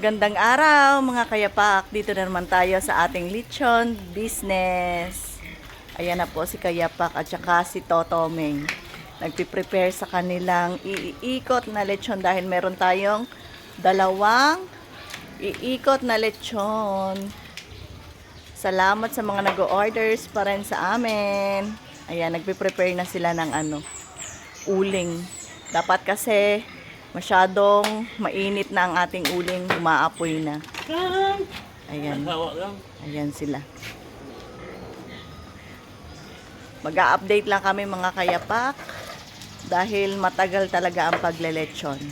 Magandang araw mga kayapak. Dito na naman tayo sa ating lechon business. Ayan na po si Kayapak at saka si Totomeng. Nagpiprepare sa kanilang iikot na lechon dahil meron tayong dalawang iikot na lechon. Salamat sa mga nag-orders pa rin sa amin. Ayan, nagpiprepare na sila ng uling. Dapat kasi masyadong mainit na ang ating uling, umaapoy na. Ayan. Ayan sila. Mag-a-update lang kami mga kayapak dahil matagal talaga ang paglelechon.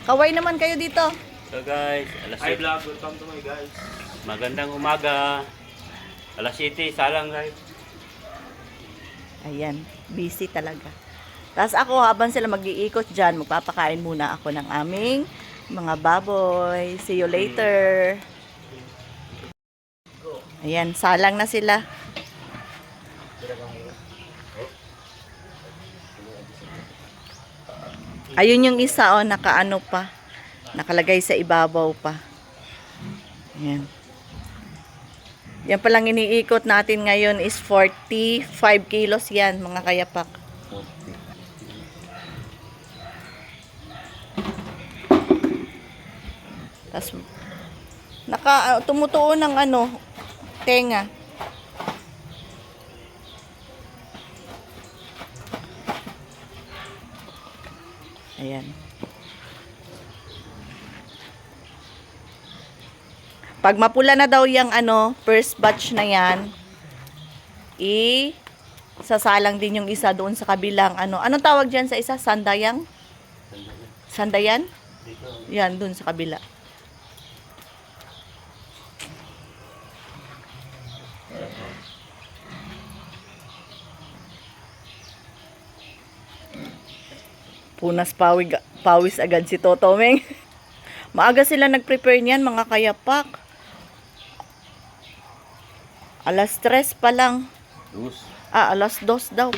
Kaway naman kayo dito. So guys, Hi vlog, welcome to my guys. magandang umaga. Alas 7, salang guys. Ayan, busy talaga. Tapos ako habang sila mag-iikot dyan, magpapakain muna ako ng aming mga baboy. See you later. Ayan, salang na sila. Ayun yung isa, oh, nakaano pa. Nakalagay sa ibabaw pa. Ayan. Yan palang iniikot natin ngayon is 45 kilos yan, mga kayapak. Tapos, tumutuon ng tenga. Ayan. Pag mapula na daw yung first batch na yan, sasalang din yung isa doon sa kabilang Anong tawag dyan sa isa? Sandayang? Sandayan? Yan, doon sa kabila. Punas pawis agad si Totomeng. Maaga sila nag-prepare niyan mga kayapak. Alas 3 pa lang. Alas 2 daw.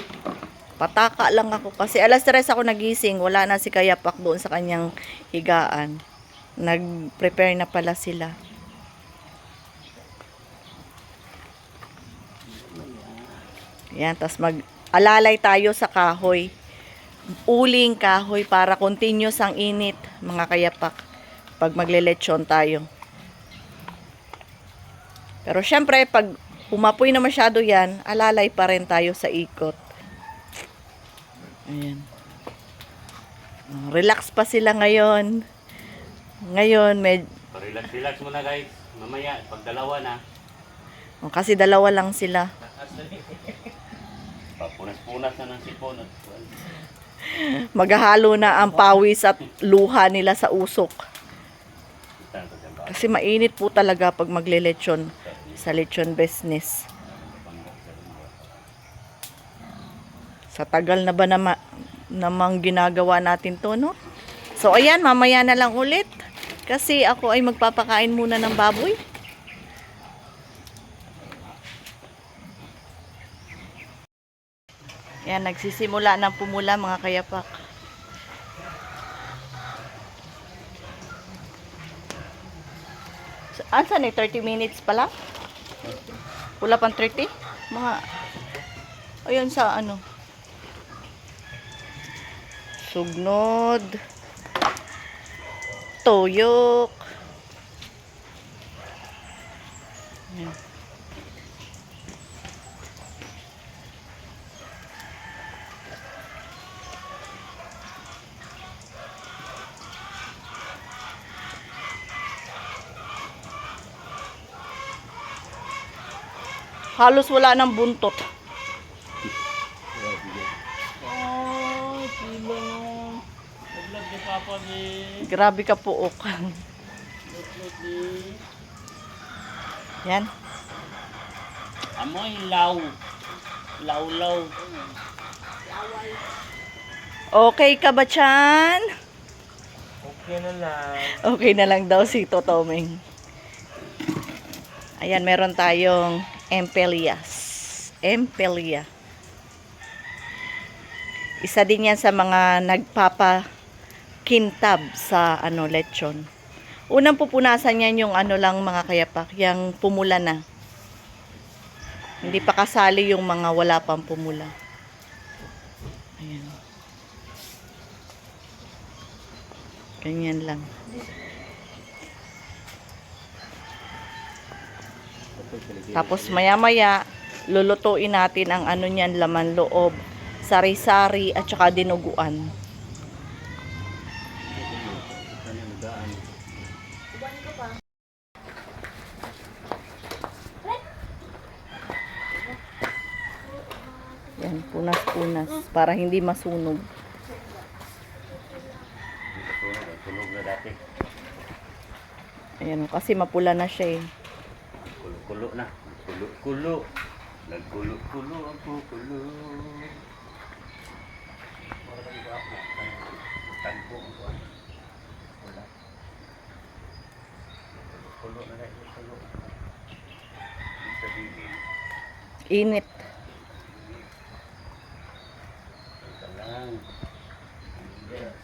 Pataka lang ako. Kasi alas 3 ako nagising. Wala na si Kayapak doon sa kanyang higaan. Nag-prepare na pala sila. Yan. Tas mag-alalay tayo sa kahoy. Uling kahoy para continuous ang init mga kayapak pag maglelechon tayo. Pero syempre pag umapoy na masyado yan, alalay pa rin tayo sa ikot. Ayan. Relax pa sila ngayon. Ngayon, Relax muna guys. Mamaya, pag dalawa na. kasi dalawa lang sila. Papunas-punas na ng sipon. Maghahalo na ang pawis at luha nila sa usok. Kasi mainit po talaga pag maglelechon sa lechon business. Sa tagal na ba namang ginagawa natin to, no? So, ayan, mamaya na lang ulit. Kasi ako ay magpapakain muna ng baboy. Ayan, nagsisimula ng pumula mga kayapak. Saan 30 minutes pa lang? Wala pang 30? Mga, ayun sa sugnod, tuyok. Ayan. Halos wala ng buntot. Grabe ka po, ok. Yan. Amoy law. Law. Okay ka ba, Chan? Okay na lang. Okay na lang daw si Totomeng. Ayan, meron tayong Empelia. Isa din yan sa mga kintab sa lechon. Unang pupunasan yan yung lang mga kayapak, yung pumula na. Hindi pa kasali yung mga wala pang pumula. Ayan. Ganyan lang. Tapos maya-maya, lulutuin natin ang niyan, laman loob, sari-sari at saka dinuguan. Yan, punas-punas para hindi masunog. Tunog na dati. Ayan, kasi mapula na siya eh. Kulo-kulo na. Kulo-kulo. Nagkulo-kulo ako, kulo. Tanpo ako. Wala. Kulo na rin. Kulo. Sabihin. Init. Ito lang. Yes.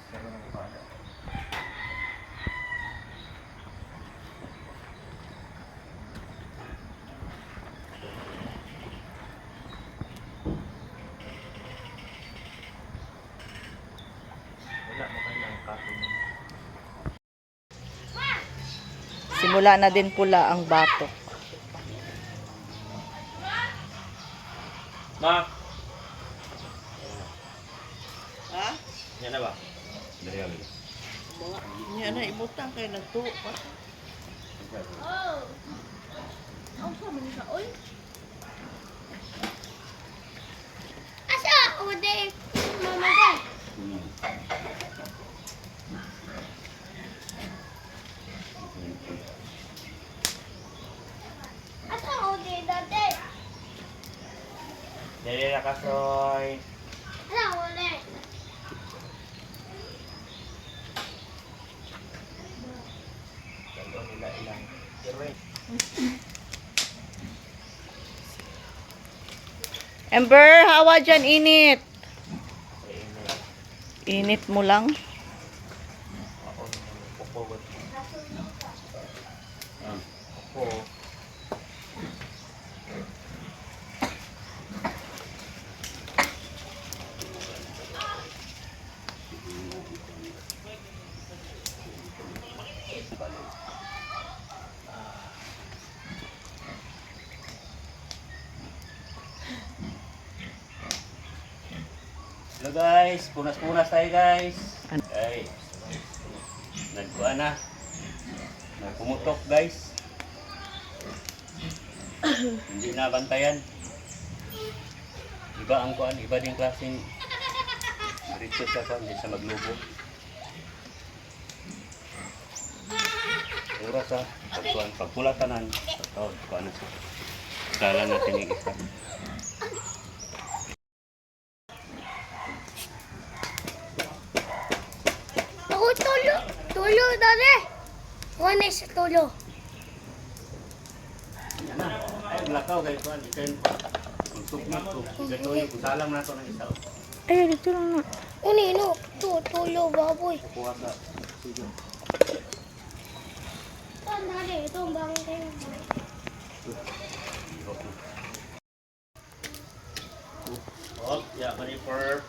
Wala mo kayo ng kain. Simula na din pula ang batok. Ma! Ha? Yan na ba? Dari kami. Yan na, ibutang kayo na to. Asa ude mama dad? Asa ude dade? Dali na kasoy. Asa ude? Dalo nila ilang. Pero Ember, hawa dyan, init. eh, Init mo lang. ako pupugot. Ah. Ako. Hello guys, punas-punas tayo guys. Ano? Guys, nagkuha na. Nagpumutok guys. Hindi na bantayan. Iba ang kuan, iba din klaseng diretso sa kuan, hindi sa maglubo. Oras ha, pagkuhan, pagpulatanan, kuan na siya. Kala natin yung isa. Ako tulo. Tulo dade. Wala sa tulo. Yan na. Ay, lakaw guys, kuan, ikain pa. Sukmat ko. Gano'n yung kusalang nato ng isa. Ay, dito lang na. Unino, tulo baboy. Kuha ka. Sige. Ito dade, ito ang bangin kayo. Oh, yeah, money for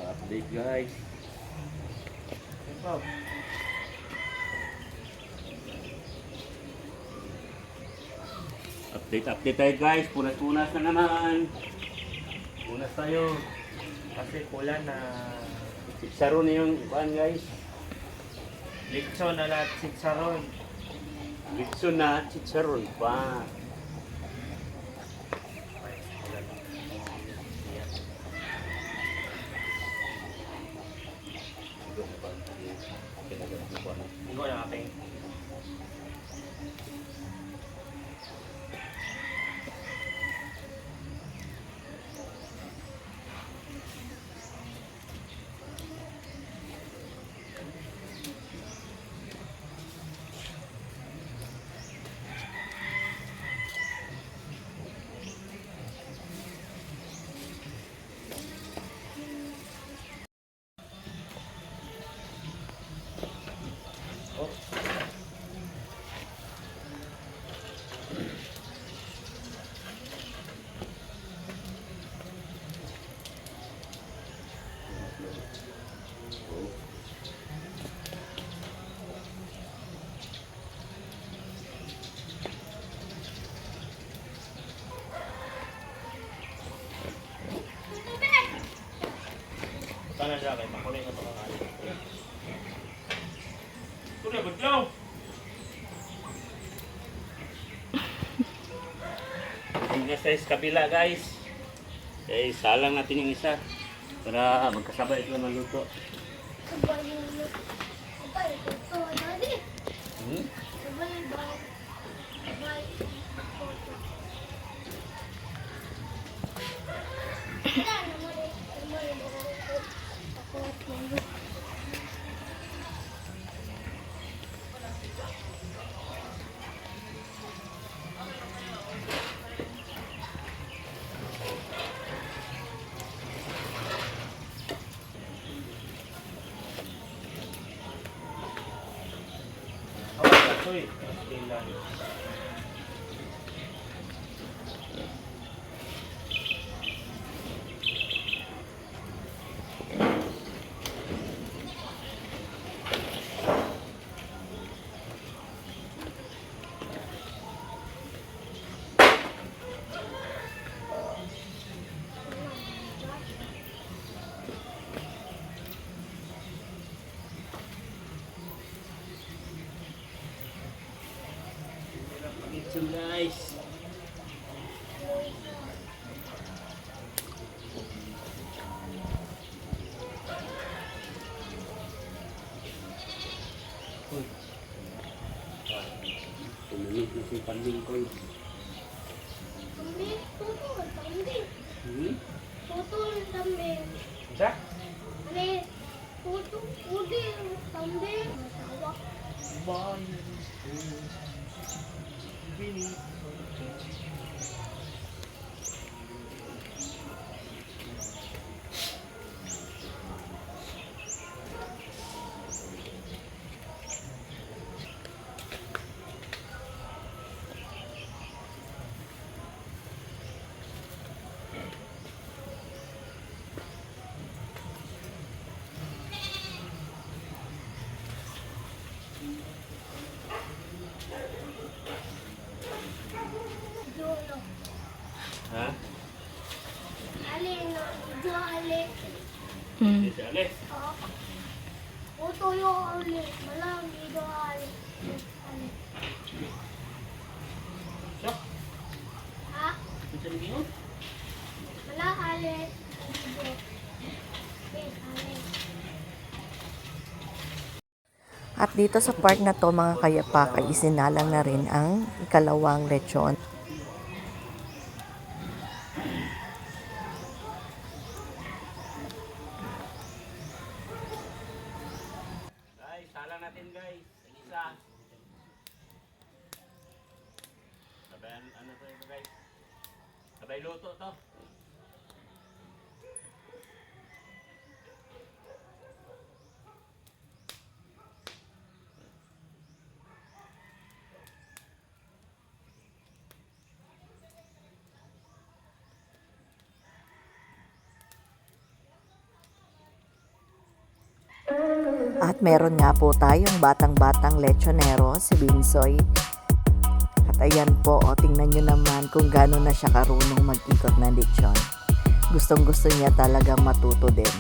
update guys. Ikaw. Update tayo guys. Punas-punas na naman. Punas tayo. Kasi pula na Saro na yung kuan guys. litso na lahat sitsaron. Litso na chicharon pa. Hindi ko na aking. na siya kay pakunin na ito kang alit. Ito na, budlaw! Tingnan sa kabila guys. Okay, salang natin yung isa. Para magkasabay ito maluto. Sabay yung sabay ito, daddy. Hmm? Sabay daw. Sabay. Wala naman eh. Sabay daw. Ako at mama. Ito eh. Ilan. Ito guys. Tumilit na si Panlingkoy. Tambi, tutol, tambi. Hmm? Tutol, tambi. Siya? Ano? Tutol, udi, tambi. Masawa. Jolo. Ha? Ali, no. Jolo, ali. Mm. Si Alex. Tutol yung ali. Malang, dito ali. Ali. Siya? Ha? Ito na yun? Malang, ali. Dito. Okay, ali. At dito sa park na to mga kayapak ay isinalang na rin ang ikalawang lechon. Guys, salang natin guys. Ang isa. Sabay ano to ito guys? Sabay luto to. At meron nga po tayong batang-batang lechonero, si Binsoy. At ayan po, o tingnan nyo naman kung gaano na siya karunong mag-ikot ng lechon. Gustong-gusto niya talagang matuto din.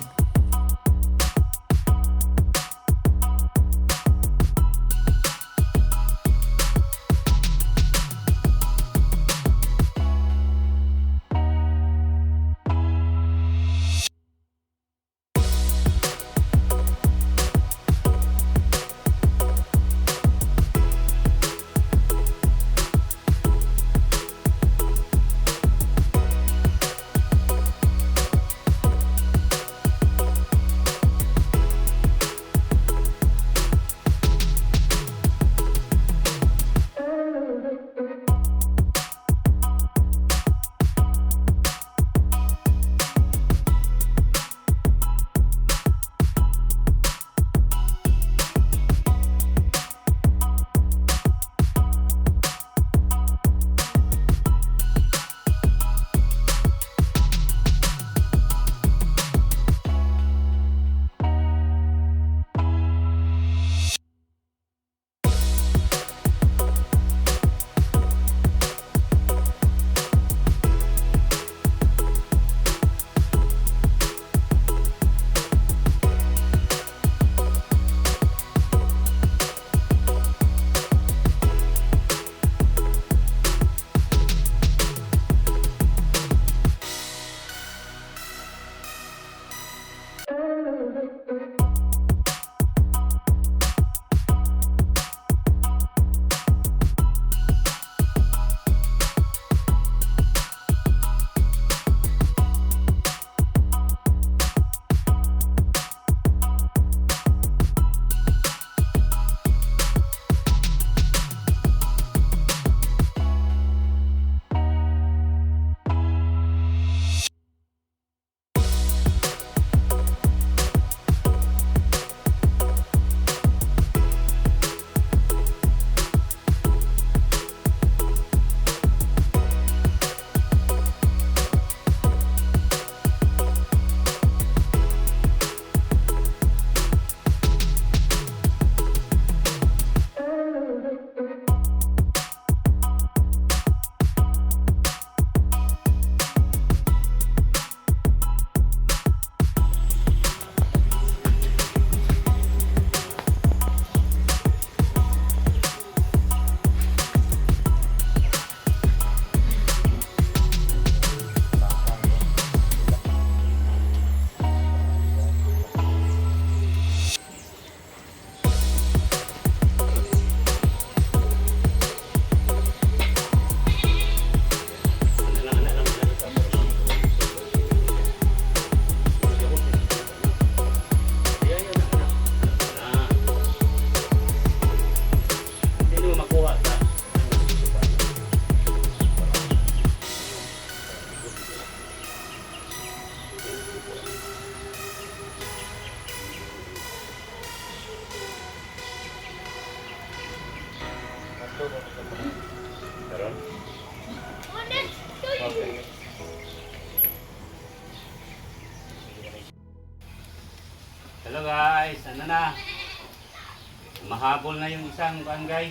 Nahabol na yung isang van guys.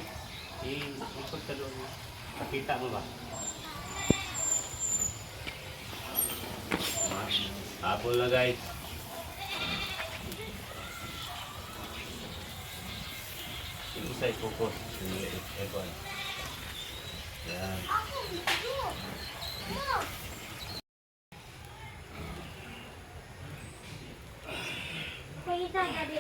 Ikot ka doon. Nakita mo ba? Habol na guys. Yung isa i-focus. Yung ikot. Yan. Kita tadi.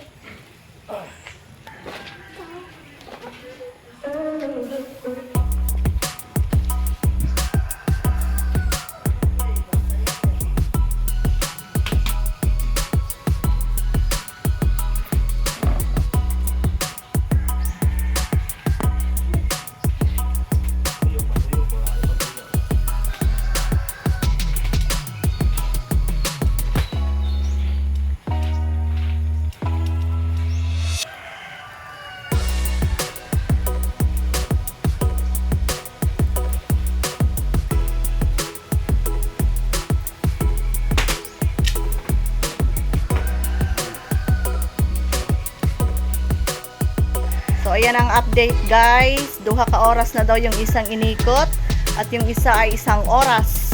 So, ayan ang update guys. 2 ka oras na daw yung isang inikot at yung isa ay 1 oras.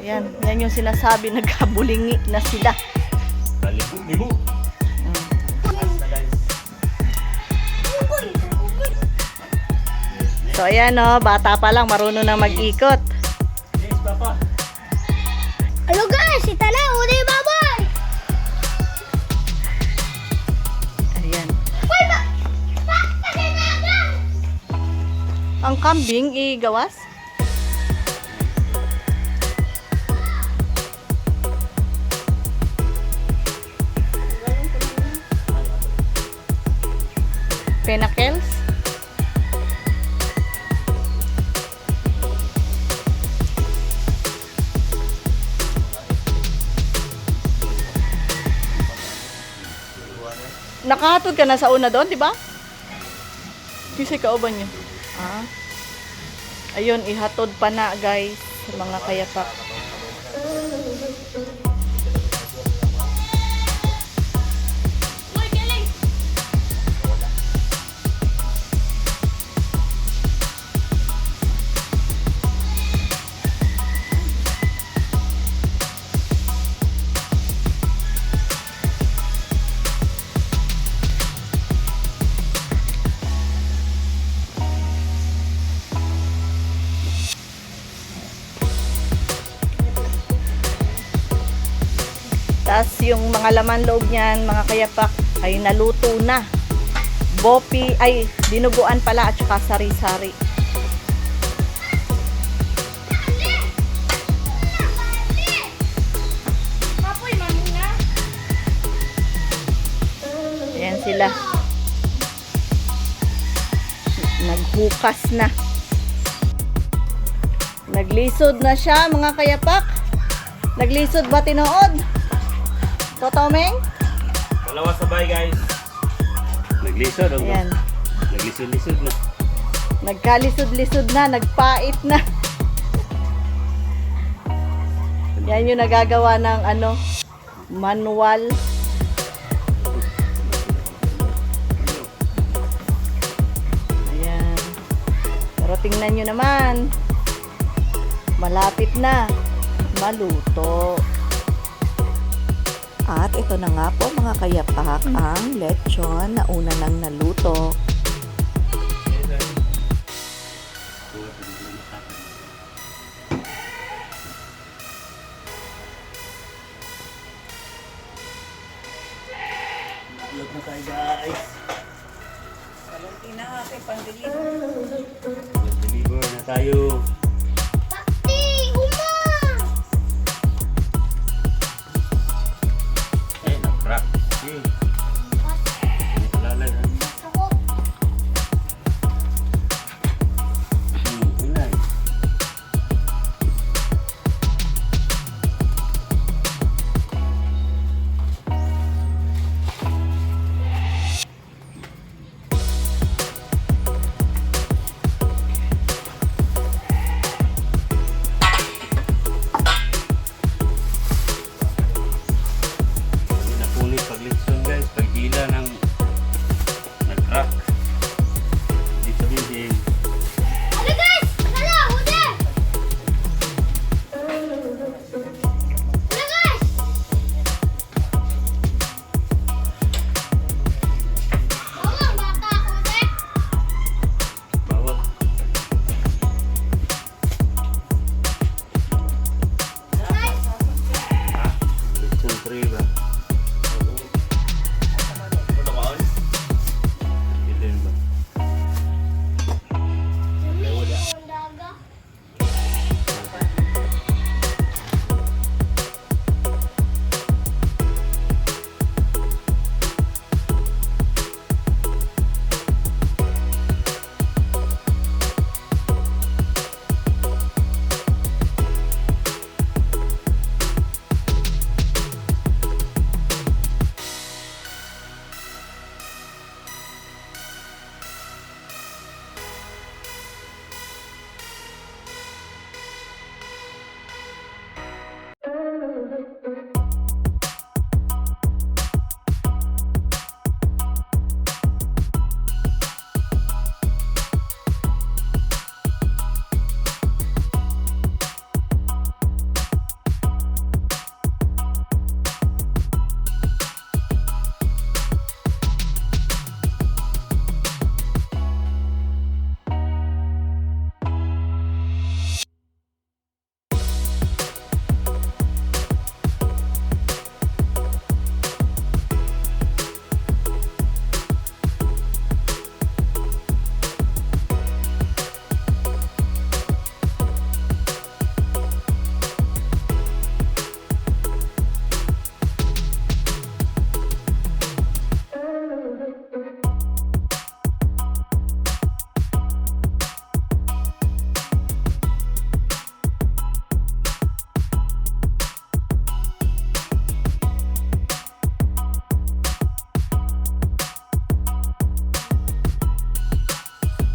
Ayan, yan yung sinasabi, nagkabulingi na sila. Libo. So, ayan o, bata pa lang, marunong na mag-ikot. Yes, Papa. Halo guys, kita na udah baboy. Ayan. Woi, Pak. Pak, pakai naga. Ang kambing, igawas. Penakels. Nakahatod ka na sa una doon, di ba? Kasi kauban niyo. Ah. Ayun, ihatod pa na, guys, sa mga kayapak. Woi, keling. Tapos yung mga laman loob niyan, mga kayapak, ay naluto na. Bopi, ay dinuguan pala at saka sari-sari. Papoy, mami na. Ayan sila. Naghukas na. Naglisod na siya, mga kayapak. Naglisod ba tinood? Totomeng? Dalawa sabay guys. Naglisod. Ayan. Naglisod-lisod na. Nagkalisod-lisod na, nagpait na. Yan yung nagagawa ng ano, manual. Ayan. Pero tingnan nyo naman. Malapit na. Maluto. At ito na nga po mga kayapak ang lechon na una nang naluto. Look na tayo guys. Mag-deliver na tayo. Bakti, uma. Nag-crack. Lalay na. Ako. Inay.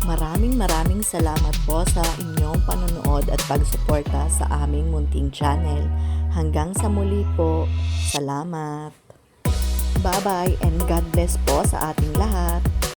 Maraming salamat po sa inyong panonood at pagsuporta sa aming munting channel. Hanggang sa muli po, salamat. Bye-bye and God bless po sa ating lahat.